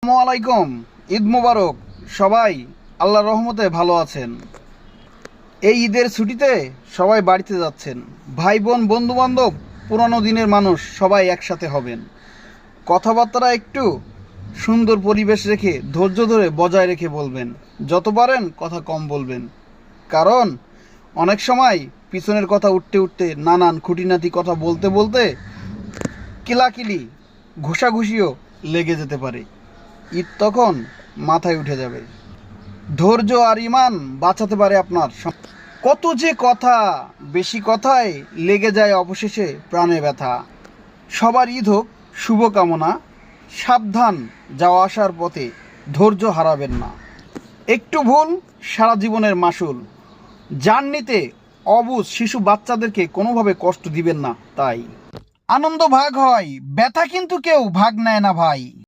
আসসালামু আলাইকুম। ঈদ মোবারক। সবাই আল্লাহর রহমতে ভালো আছেন। এই ঈদের ছুটিতে সবাই বাড়িতে যাচ্ছেন। ভাই বোন বন্ধু বান্ধব পুরানো দিনের মানুষ সবাই একসাথে হবেন। কথাবার্তা একটু সুন্দর পরিবেশ রেখে ধৈর্য ধরে বজায় রেখে বলবেন। যত পারেন কথা কম বলবেন, কারণ অনেক সময় পিছনের কথা উঠতে উঠতে নানান খুঁটিনাটি কথা বলতে বলতে কিলাকিলি ঘুষাঘুষিও লেগে যেতে পারে। ঈদ তখন মাথায় উঠে যাবে। ধৈর্য আর ইমান বাঁচাতে পারে আপনার কত যে কথা, বেশি কথায় লেগে যায় অবশেষে প্রাণে ব্যথা। সবার ঈদ হোক শুভকামনা। সাবধান যাওয়া আসার পথে, ধৈর্য হারাবেন না। একটু ভুল সারা জীবনের মাসুল। জার্নিতে অবুঝ শিশু বাচ্চাদেরকে কোনোভাবে কষ্ট দিবেন না। তাই আনন্দ ভাগ হয়, ব্যথা কিন্তু কেউ ভাগ নেয় না ভাই।